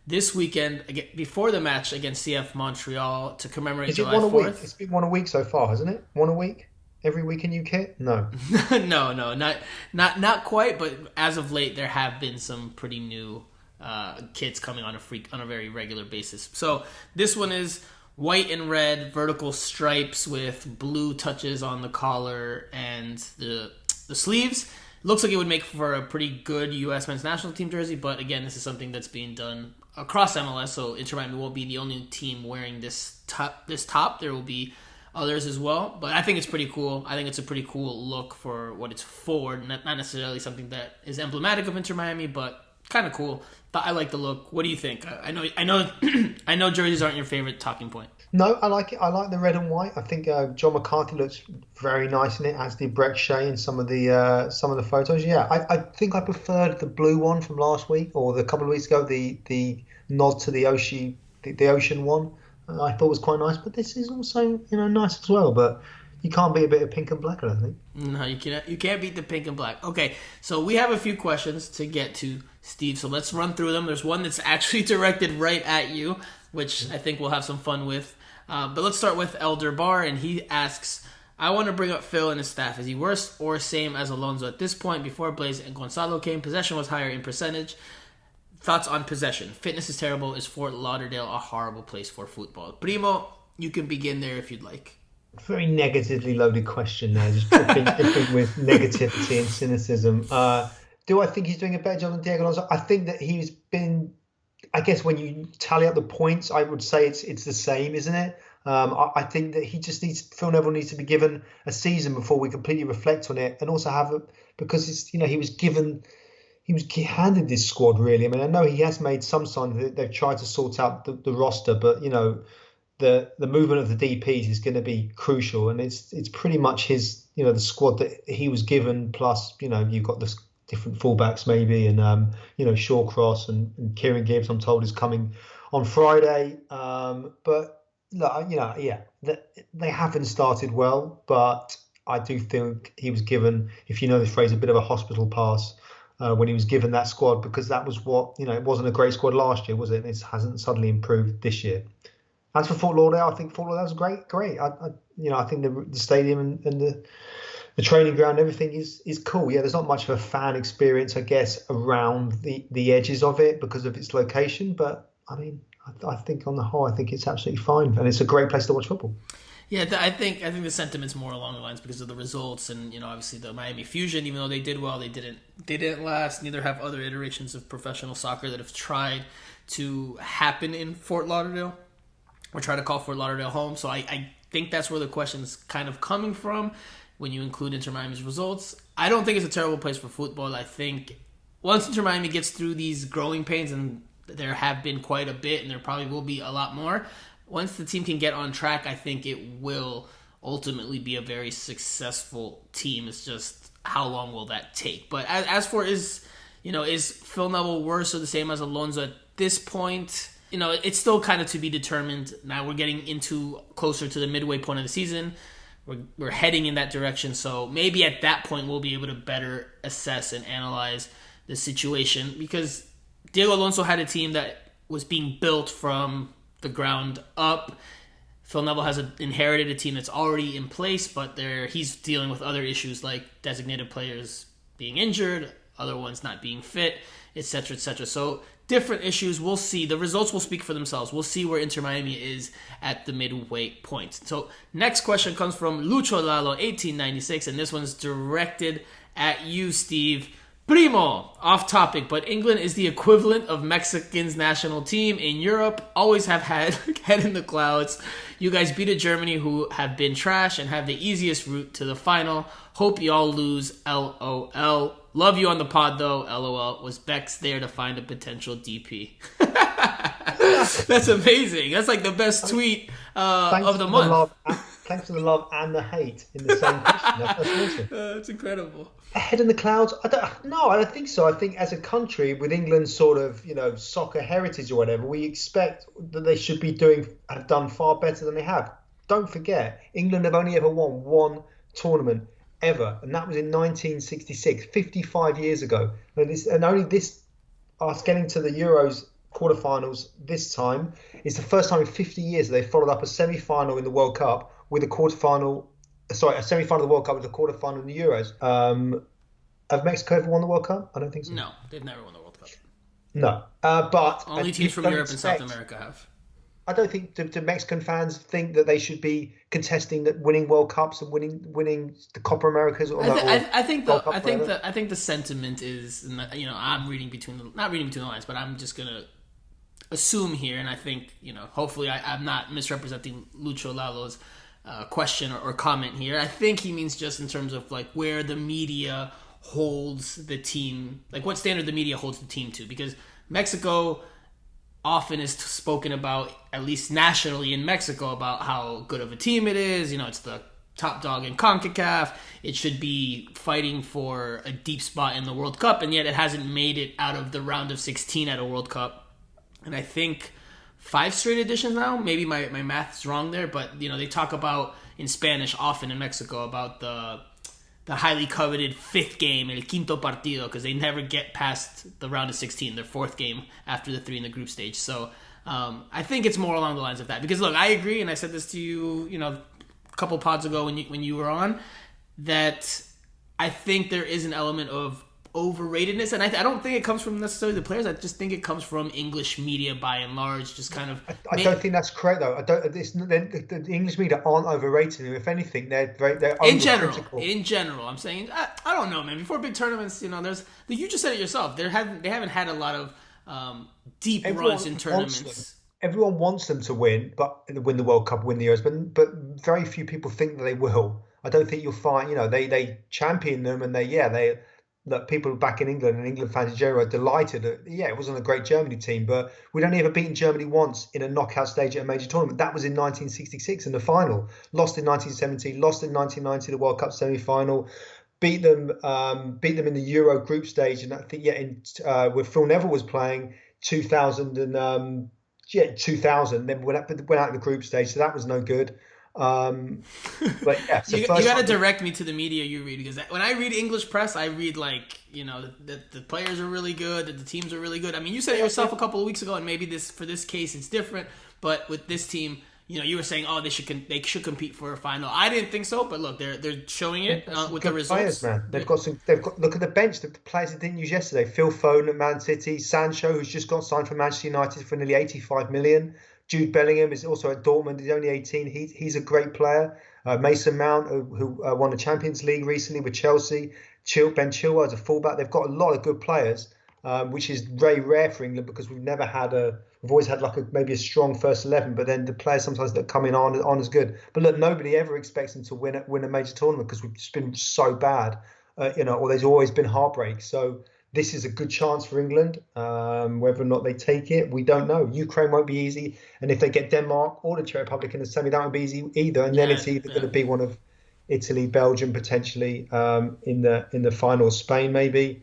this weekend before the match against CF Montreal to commemorate July 4th. It's been one a week so far, hasn't it? One a week? Every week a new kit? No. No, not quite, but as of late there have been some pretty new kits coming on a very regular basis. So this one is white and red vertical stripes with blue touches on the collar and the sleeves. Looks like it would make for a pretty good U.S. men's national team jersey, but again, this is something that's being done across MLS, so Inter Miami won't be the only team wearing this top. There will be others as well, but I think it's pretty cool. I think it's a pretty cool look for what it's for. Not necessarily something that is emblematic of Inter Miami, but kind of cool. But I like the look. What do you think? I know jerseys aren't your favorite talking point. No, I like it. I like the red and white. I think John McCarthy looks very nice in it, as did Brek Shea in some of the photos. Yeah, I think I preferred the blue one from last week or the couple of weeks ago. The nod to the ocean one, I thought was quite nice. But this is also nice as well. But you can't beat a bit of pink and black, I don't think. No, you can't. You can't beat the pink and black. Okay, so we have a few questions to get to, Steve. So let's run through them. There's one that's actually directed right at you, which I think we'll have some fun with. But let's start with Elder Bar, and he asks, I want to bring up Phil and his staff. Is he worse or same as Alonso at this point? Before Blaise and Gonzalo came, possession was higher in percentage. Thoughts on possession? Fitness is terrible. Is Fort Lauderdale a horrible place for football? Primo, you can begin there if you'd like. Very negatively loaded question there, just dripping with negativity and cynicism. Do I think he's doing a better job than Diego Alonso? I think that he's been, I guess when you tally up the points, I would say it's the same, isn't it? I think that Phil Neville needs to be given a season before we completely reflect on it, and also because he was handed this squad really. I mean, I know he has made some signs that they've tried to sort out the roster, but the movement of the DPs is going to be crucial, and it's pretty much his the squad that he was given, plus you've got the different fullbacks maybe, and Shawcross and Kieran Gibbs I'm told is coming on Friday, but look, they haven't started well, but I do think he was given, if you know this phrase, a bit of a hospital pass when he was given that squad, because that was what it wasn't a great squad last year, was it? It hasn't suddenly improved this year. As for Fort Lauderdale, I think Fort Lauderdale's great. I think the stadium and the training ground, everything is cool. Yeah, there's not much of a fan experience, I guess, around the edges of it because of its location. But I mean, I think on the whole, I think it's absolutely fine, and it's a great place to watch football. Yeah, I think the sentiment's more along the lines because of the results, and obviously the Miami Fusion, even though they did well, they didn't last. Neither have other iterations of professional soccer that have tried to happen in Fort Lauderdale, or try to call Fort Lauderdale home. So I think that's where the question's kind of coming from when you include Inter Miami's results. I don't think it's a terrible place for football. I think once Inter Miami gets through these growing pains, and there have been quite a bit, and there probably will be a lot more, once the team can get on track, I think it will ultimately be a very successful team. It's just how long will that take? But as for is Phil Neville worse or the same as Alonso at this point? It's still kind of to be determined. Now we're getting into closer to the midway point of the season. We're heading in that direction. So maybe at that point we'll be able to better assess and analyze the situation, because Diego Alonso had a team that was being built from the ground up. Phil Neville has inherited a team that's already in place, but he's dealing with other issues like designated players being injured, other ones not being fit, etc., etc. So different issues. We'll see. The results will speak for themselves. We'll see where Inter Miami is at the midway point. So next question comes from Lucho Lalo, 1896, and this one's directed at you, Steve. Primo, off topic, but England is the equivalent of Mexican's national team in Europe. Always have had head in the clouds. You guys beat a Germany who have been trash and have the easiest route to the final. Hope y'all lose, LOL. Love you on the pod though, LOL. Was Bex there to find a potential DP? That's amazing. That's like the best tweet of the month. Thanks for the love and the hate in the same question. That's awesome. That's incredible. Head in the clouds? I don't think so. I think as a country, with England's sort of soccer heritage or whatever, we expect that they should be have done far better than they have. Don't forget, England have only ever won one tournament ever, and that was in 1966, 55 years ago. And only us getting to the Euros quarterfinals this time is the first time in 50 years that they followed up a semi-final in the World Cup with a quarterfinal. Sorry, a semi-final of the World Cup with a quarterfinal in the Euros. Have Mexico ever won the World Cup? I don't think so. No, they've never won the World Cup. No, but only teams from Europe and South America have. I don't think do Mexican fans think that they should be contesting that winning World Cups and winning the Copa Americas. I think the sentiment is, I'm reading not reading between the lines, but I'm just gonna assume here, and I think hopefully I'm not misrepresenting Lucho Lalo's question or comment here. I think he means just in terms of like where the media holds the team, like what standard the media holds the team to, because Mexico often is spoken about, at least nationally in Mexico, about how good of a team it is. It's the top dog in CONCACAF. It should be fighting for a deep spot in the World Cup, and yet it hasn't made it out of the round of 16 at a World Cup. And I think 5 straight editions now. Maybe my math's wrong there, but they talk about in Spanish often in Mexico about the highly coveted 5th game, el quinto partido, because they never get past the round of 16, their 4th game after the 3 in the group stage. So I think it's more along the lines of that. Because look, I agree, and I said this to you, a couple pods ago when you were on, that I think there is an element of overratedness, and I don't think it comes from necessarily the players. I just think it comes from English media by and large. Just kind of. I don't think that's correct though. The English media aren't overrated. If anything, they're in general. I'm saying I don't know, man. Before big tournaments, you just said it yourself. They haven't had a lot of deep runs in tournaments. everyone wants them to win, but win the World Cup, win the Euros, but very few people think that they will. I don't think you'll find, they champion them, and that people back in England and England fans in general are delighted. Yeah, it wasn't a great Germany team, but we'd only ever beaten Germany once in a knockout stage at a major tournament. That was in 1966 in the final. Lost in 1970, lost in 1990 the World Cup semi-final. Beat them in the Euro group stage, and I think where Phil Neville was playing 2000 and 2000. Then went out in the group stage, so that was no good. But yeah, you got to direct me to the media you read, because when I read English press, I read that the players are really good, that the teams are really good. I mean, you said it yourself a couple of weeks ago, and maybe for this case it's different, but with this team, you were saying, they should compete for a final. I didn't think so, but look, they're showing it with the results. Players, man. They've got look at the bench. The players they didn't use yesterday. Phil Foden at Man City, Sancho, who's just got signed for Manchester United for nearly 85 million. Jude Bellingham is also at Dortmund. He's only 18. He's a great player. Mason Mount, who won the Champions League recently with Chelsea. Ben Chilwell is a fullback. They've got a lot of good players, which is very rare for England, because we've always had maybe a strong first 11, but then the players sometimes that come in aren't as good. But look, nobody ever expects them to win a major tournament, because we've just been so bad, or there's always been heartbreak. So this is a good chance for England. Whether or not they take it, we don't know. Ukraine won't be easy, and if they get Denmark or the Czech Republic in the semi, that won't be easy either. And then it's either going to be one of Italy, Belgium potentially in the final, Spain maybe.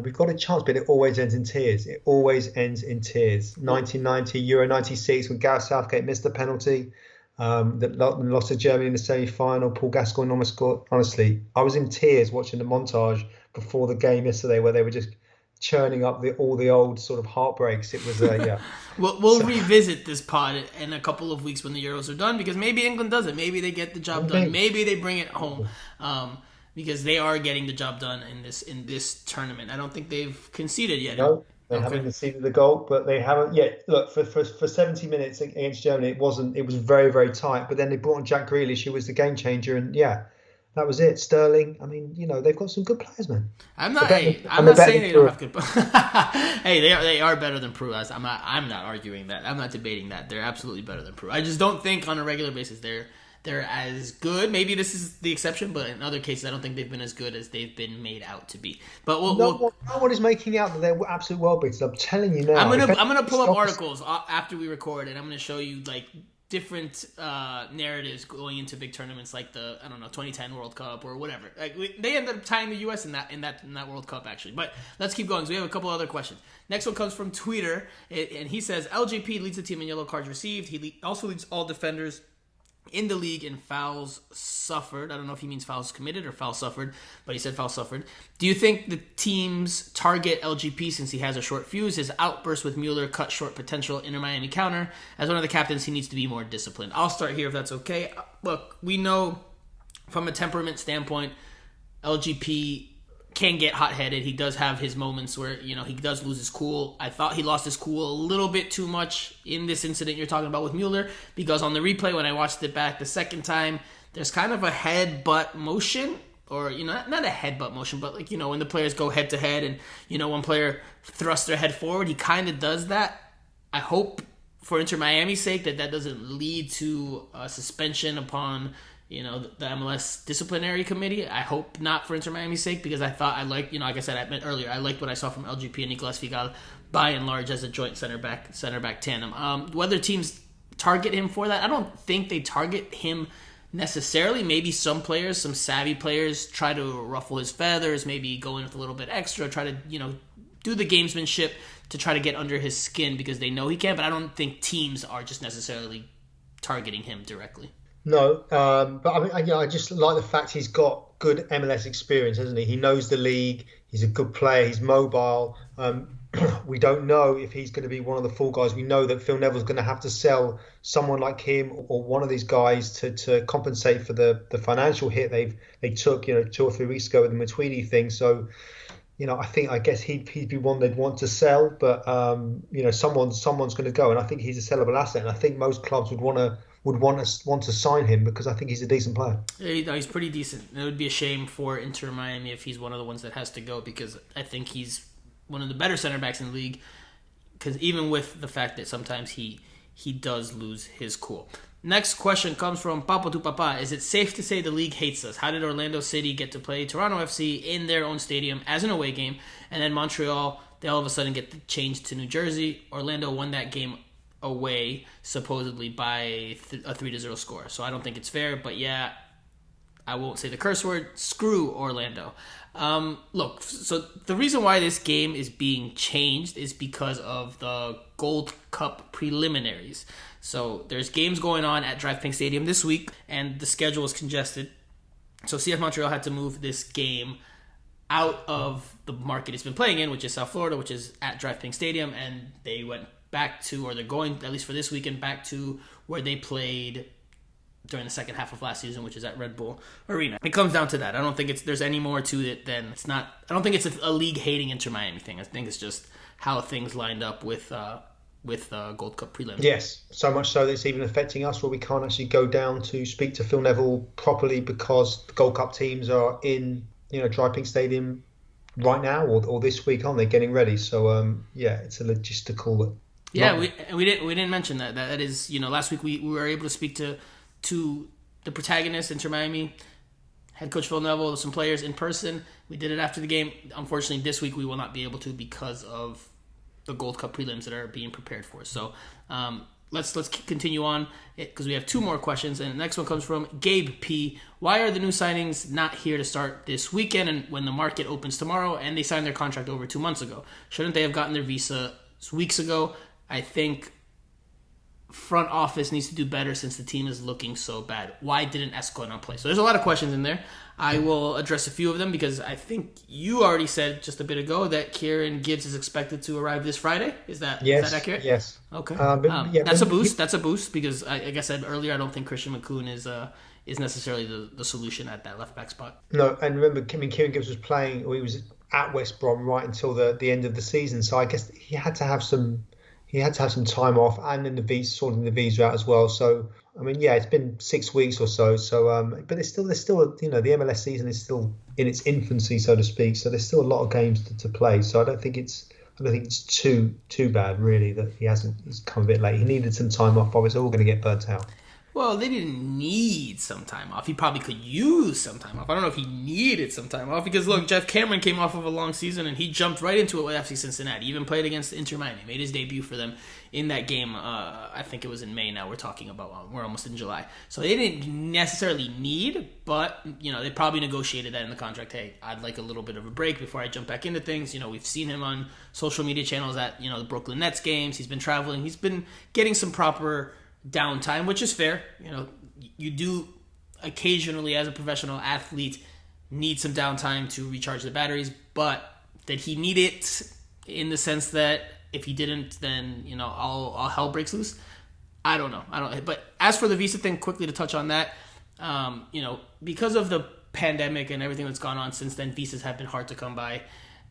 We've got a chance, but it always ends in tears. It always ends in tears. 1990, Euro 96, when Gareth Southgate missed the penalty, that lost to Germany in the semi-final. Paul Gascoigne almost scored. Honestly, I was in tears watching the montage before the game yesterday, where they were just churning up all the old sort of heartbreaks. It was, yeah. We'll revisit this pod in a couple of weeks when the Euros are done, because maybe England does it. Maybe they get the job done. Maybe they bring it home. Because they are getting the job done in this tournament. I don't think they've conceded yet. No, they haven't conceded the goal, but they haven't yet. Look, for 70 minutes against Germany, it was very, very tight. But then they brought on Jack Grealish, who was the game changer, and yeah, that was it. Sterling. I mean, they've got some good players, man. I'm not saying they don't have good. Hey, they are better than Peru. I'm not arguing that. I'm not debating that. They're absolutely better than Peru. I just don't think on a regular basis they're as good. Maybe this is the exception, but in other cases, I don't think they've been as good as they've been made out to be. But no one is making out that they're absolute world beaters. I'm telling you now. I'm gonna pull up articles after we record, and I'm gonna show you different narratives going into big tournaments like the 2010 World Cup or whatever. They ended up tying the U.S. in that World Cup actually. But let's keep going. So we have a couple other questions. Next one comes from Twitter, and he says LGP leads the team in yellow cards received. He also leads all defenders in the league in fouls suffered. I don't know if he means fouls committed or fouls suffered, but he said fouls suffered. Do you think the teams target LGP since he has a short fuse? His outburst with Mueller cut short potential Inter Miami counter. As one of the captains, he needs to be more disciplined. I'll start here if that's okay. Look, we know from a temperament standpoint, LGP can get hot-headed. He does have his moments where, he does lose his cool. I thought he lost his cool a little bit too much in this incident you're talking about with Mueller, because on the replay, when I watched it back the second time, there's kind of a head-butt motion, or, not a head-butt motion, but when the players go head-to-head and, one player thrusts their head forward, he kind of does that. I hope for Inter Miami's sake that doesn't lead to a suspension upon the MLS disciplinary committee. I hope not for Inter Miami's sake, because like I said, I meant earlier, I liked what I saw from LGP and Nicolas Figal by and large as a joint center back tandem. Whether teams target him for that, I don't think they target him necessarily. Maybe some players, some savvy players, try to ruffle his feathers, maybe go in with a little bit extra, try to do the gamesmanship to try to get under his skin because they know he can. But I don't think teams are just necessarily targeting him directly. No, but I mean, I just like the fact he's got good MLS experience, hasn't he? He knows the league. He's a good player. He's mobile. We don't know if he's going to be one of the fall guys. We know that Phil Neville's going to have to sell someone like him or one of these guys to compensate for the financial hit they took 2 or 3 weeks ago with the Matuidi thing. So, I guess he'd be one they'd want to sell, but someone's going to go, and I think he's a sellable asset, and I think most clubs would want to sign him because I think he's a decent player. Yeah, he's pretty decent. It would be a shame for Inter Miami if he's one of the ones that has to go, because I think he's one of the better center backs in the league. Because even with the fact that sometimes he he does lose his cool. Next question comes from Papa to Papa. Is it safe to say the league hates us? How did Orlando City get to play Toronto FC in their own stadium as an away game, and then Montreal, they all of a sudden get changed to New Jersey? Orlando won that game away, supposedly by a 3-0 score. So I don't think it's fair, but yeah, I won't say the curse word. Screw Orlando. Look, so the reason why this game is being changed is because of the Gold Cup preliminaries. So there's games going on at Drive Pink Stadium this week, and the schedule is congested. So CF Montreal had to move this game out of the market it's been playing in, which is South Florida, which is at Drive Pink Stadium, and they went back to, or they're going, at least for this weekend, back to where they played during the second half of last season, which is at Red Bull Arena. It comes down to that. I don't think there's any more to it than it's not. I don't think it's a league hating Inter Miami thing. I think it's just how things lined up with Gold Cup prelims. Yes, so much so that it's even affecting us, where we can't actually go down to speak to Phil Neville properly because the Gold Cup teams are in, Dry Pink Stadium right now or this week, aren't they, getting ready? So it's a logistical. Yeah, we didn't mention that. That is, last week we were able to speak to the protagonist, Inter Miami, head coach Phil Neville, some players in person. We did it after the game. Unfortunately, this week we will not be able to because of the Gold Cup prelims that are being prepared for. So let's continue on because we have two more questions. And the next one comes from Gabe P. Why are the new signings not here to start this weekend and when the market opens tomorrow and they signed their contract over 2 months ago? Shouldn't they have gotten their visa weeks ago? I think front office needs to do better since the team is looking so bad. Why didn't Escona play? So there's a lot of questions in there. I will address a few of them because I think you already said just a bit ago that Kieran Gibbs is expected to arrive this Friday. Is that accurate? Yes. Okay. That's a boost. That's a boost because, like I said earlier, I don't think Christian McCoon is necessarily the solution at that left back spot. No, and remember, Kieran Gibbs was playing. He was at West Brom right until the end of the season, so I guess he had to have some. He had to have some time off, and then sorting the visa out as well. So, I mean, it's been 6 weeks or so. So, but there's still, the MLS season is still in its infancy, so to speak. So there's still a lot of games to play. So I don't think it's too bad really that he's come a bit late. He needed some time off. I was all going to get burnt out. Well, they didn't need some time off. He probably could use some time off. I don't know if he needed some time off because, look, Jeff Cameron came off of a long season and he jumped right into it with FC Cincinnati. He even played against Inter Miami. Made his debut for them in that game. I think it was in May now we're talking about. We're almost in July. So they didn't necessarily need, but, they probably negotiated that in the contract. Hey, I'd like a little bit of a break before I jump back into things. We've seen him on social media channels at, the Brooklyn Nets games. He's been traveling. He's been getting some proper downtime, which is fair. You do occasionally as a professional athlete need some downtime to recharge the batteries, but did he need it in the sense that if he didn't, then all hell breaks loose? I don't know. But as for the visa thing, quickly to touch on that, because of the pandemic and everything that's gone on since then, visas have been hard to come by,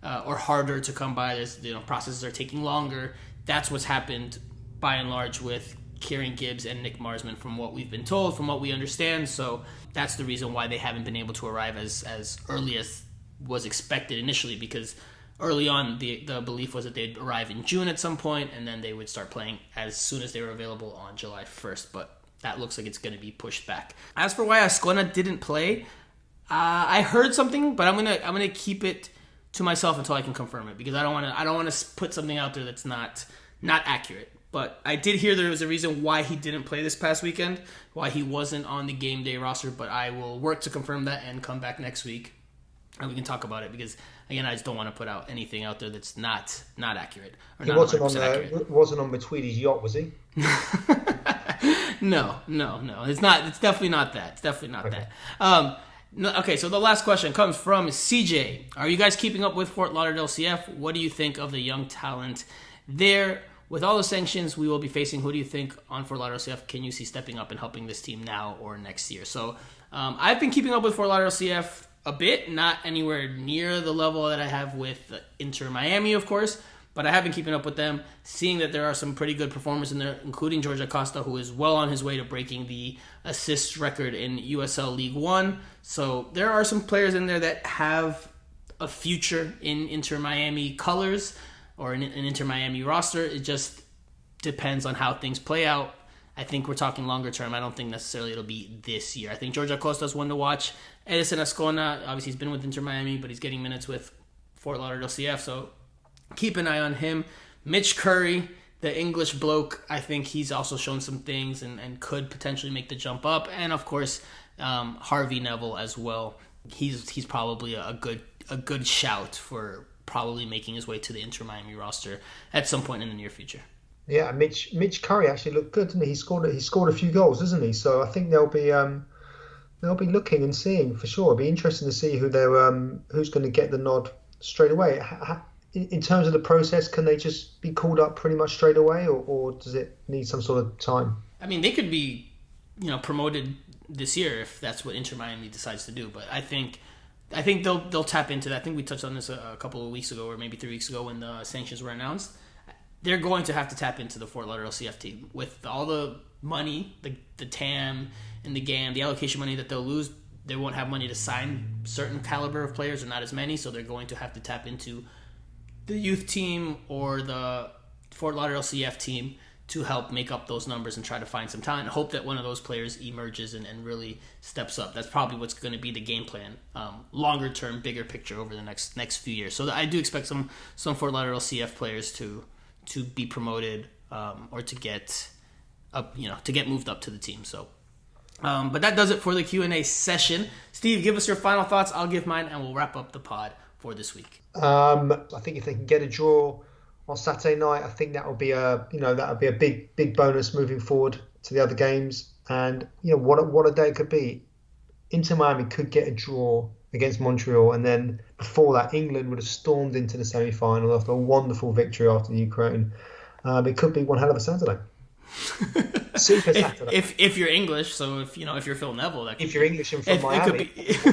or harder to come by. There's processes are taking longer. That's what's happened by and large with Kieran Gibbs and Nick Marsman, from what we've been told, from what we understand. So that's the reason why they haven't been able to arrive as early as was expected initially, because early on the belief was that they'd arrive in June at some point and then they would start playing as soon as they were available on July 1st. But that looks like it's going to be pushed back. As for why Ascona didn't play, I heard something, but I'm gonna keep it to myself until I can confirm it, because I don't want to put something out there that's not accurate. But I did hear there was a reason why he didn't play this past weekend, why he wasn't on the game day roster, but I will work to confirm that and come back next week and we can talk about it, because again, I just don't want to put out anything out there that's not accurate. Or he not wasn't on Matuidi's yacht, was he? No. It's not. It's definitely not that. It's definitely not that. Okay, so the last question comes from CJ. Are you guys keeping up with Fort Lauderdale CF? What do you think of the young talent there? With all the sanctions we will be facing, who do you think on Fort Lauderdale CF can you see stepping up and helping this team now or next year? So I've been keeping up with Fort Lauderdale CF a bit, not anywhere near the level that I have with Inter Miami, of course, but I have been keeping up with them, seeing that there are some pretty good performers in there, including George Acosta, who is well on his way to breaking the assist record in USL League One. So there are some players in there that have a future in Inter Miami colors, or an Inter Miami roster. It just, depends on how things play out. I think we're talking longer term. I don't think necessarily it'll be this year. I think George Acosta's one to watch. Edison Ascona, obviously he's been with Inter Miami, but he's getting minutes with Fort Lauderdale CF, so keep an eye on him. Mitch Curry, the English bloke, I think he's also shown some things and could potentially make the jump up. And of course, Harvey Neville as well. He's probably a good shout for probably making his way to the Inter Miami roster at some point in the near future. Yeah, Mitch Curry actually looked good, didn't he? He scored a few goals, doesn't he? So I think they'll be looking and seeing for sure. It'll be interesting to see who's going to get the nod straight away. In terms of the process, can they just be called up pretty much straight away, or does it need some sort of time? I mean, they could be, promoted this year if that's what Inter Miami decides to do. But I think they'll tap into that. I think we touched on this a couple of weeks ago, or maybe 3 weeks ago, when the sanctions were announced. They're going to have to tap into the Fort Lauderdale CF team with all the money, the TAM and the GAM, the allocation money that they'll lose. They won't have money to sign certain caliber of players, or not as many, so they're going to have to tap into the youth team or the Fort Lauderdale CF team to help make up those numbers and try to find some talent. Hope that one of those players emerges and really steps up. That's probably what's going to be the game plan, longer term, bigger picture over the next few years. So I do expect some Fort Lauderdale CF players to be promoted or to get up, to get moved up to the team. So, but that does it for the Q&A session. Steve, give us your final thoughts. I'll give mine, and we'll wrap up the pod for this week. I think if they can get a draw on Saturday night, I think that would be a big bonus moving forward to the other games. And what a day it could be. Inter Miami could get a draw against Montreal, and then before that, England would have stormed into the semi-final after a wonderful victory after the Ukraine. It could be one hell of a Saturday. Super Saturday. If you're English, so if you're Phil Neville, if you're English and from Miami,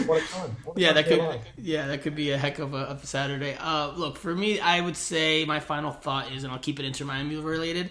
what a time. That could be a heck of a Saturday. Look, for me, I would say my final thought is, and I'll keep it Inter Miami related,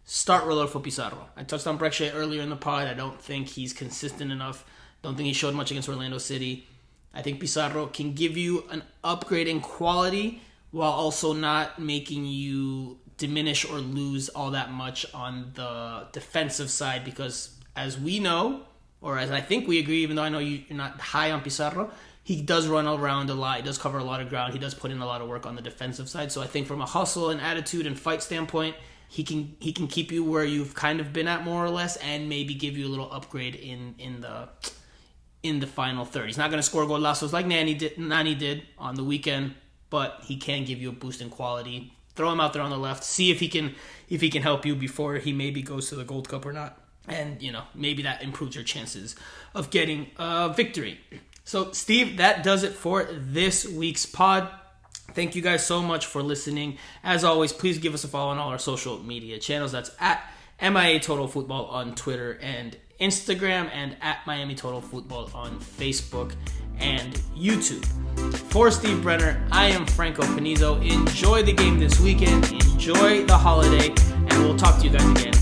start Rodolfo Pizarro. I touched on Breccia earlier in the pod. I don't think he's consistent enough. Don't think he showed much against Orlando City. I think Pizarro can give you an upgrade in quality while also not making you diminish or lose all that much on the defensive side, because as we know, or as I think we agree, even though I know you're not high on Pizarro, he does run around a lot. He does cover a lot of ground. He does put in a lot of work on the defensive side. So I think from a hustle and attitude and fight standpoint, he can keep you where you've kind of been at more or less, and maybe give you a little upgrade in the final third. He's not going to score golazos like Nani did on the weekend, but he can give you a boost in quality. Throw him out there on the left. See if he can help you before he maybe goes to the Gold Cup or not. And, maybe that improves your chances of getting a victory. So, Steve, that does it for this week's pod. Thank you guys so much for listening. As always, please give us a follow on all our social media channels. That's at MIA Total Football on Twitter and Instagram, and at Miami Total Football on Facebook and YouTube. For Steve Brenner, I am Franco Panizo. Enjoy the game this weekend. Enjoy the holiday, and we'll talk to you guys again